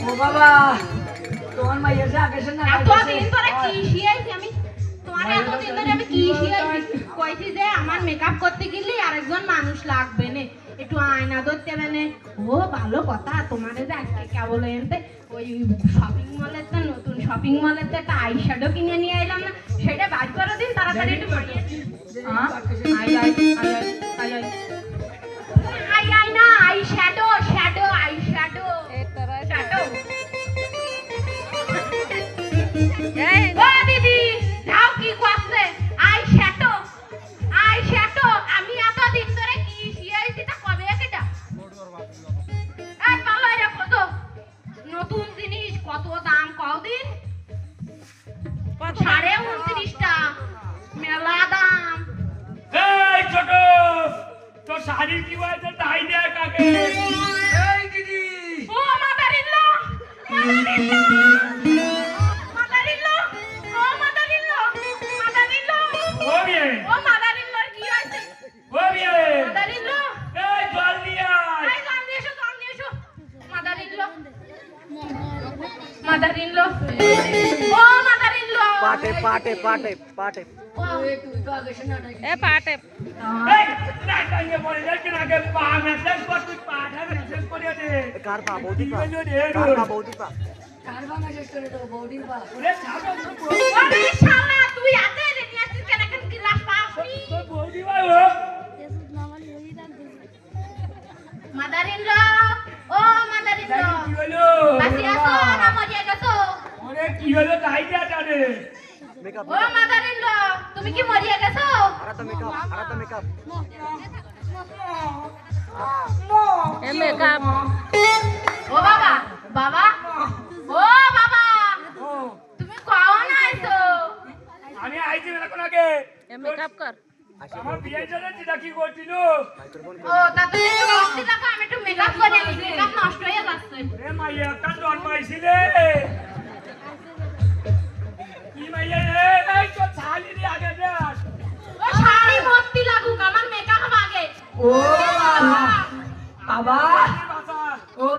ও বাবা তোমার মাইয়ের যা গেছে না এতদিন ধরে কি শিয়াইছি আমি তোমার এতদিন ধরে আমি কি শিয়াইছি কইছি যে আমার মেকআপ করতে গেলে আরেকজন মানুষ লাগবে না একটু আয়না ধরতে মানে ও ভালো কথা তোমার যে আজকে কেবল এনতে ওই শপিং মলেতে নতুন শপিং মলেতে একটা আই শ্যাডো কিনে নিয়ে এলাম না সেটা বাদ করে দিন তাড়াতাড়ি একটু পাঠিয়ে eye eye eye eye eye eye eye না eye shadow shadow eye shadow shadow ও দিদি যাও কি করছে আই শ্যাডো আমি এত দিন ধরে কি শিয়াইছি তা কবে এটা এই পালাই রে কত নতুন জিনিস কত দাম কদিন 29.5 টা মেলা দাম এই ছোট তো শাড়ি কি হয়েছে তাই দেখ আগে এই দিদি ও মাদারিল্লো ও বিয়ে ও মাদারিল্লোর কি হয়েছে ও বিয়ে মাদারিল্লো এই জল নিয়ে আয় এই গান দিয়ে এসো মাদারিল্লো মাদারিল্লো ও মাদারিল্লো পাটে পাটে পাটে পাটে এই তুই তো গেছে না এ পাটে এই না কাঙ্গে পড়ে যাচ্ছে না কে পা মেসেজ কর তুই পাঠা মেসেজ করিয়ে দে কার পা বৌদি পা কি হলো রে কার পা বৌদি পা কারবা মেসেজ করে তো বৌদির পা ওরে ছাড়ো তো ওরে শালা তুই আতে রে নিয়ে আসছিস কেন কেন গ্লাস পাসনি বৌদি ভাই ও মাদারিল্লো ও মাদারিল্লো কি হলো বাসি আসো না মরিয়া গেছো ওরে কি হলো তাই দে জানে মেকআপ ও মাদারিল্লো তুমি কি মরিয়া গেছো আরা তো মেকআপ এ মেকআপ ও বাবা বাবা ও বাবা ও তুমি কখন আইছো আমি আইছি এখন আগে এ মেকআপ কর আমার বিয়ে চলে যেটা কি করছিল ও তা তুমি একটু বসতে থাকো আমি একটু মেকআপ করে নিই মেকআপ নষ্ট হয়ে যাচ্ছে রে মাইয়া একটা জন্মাইছিলে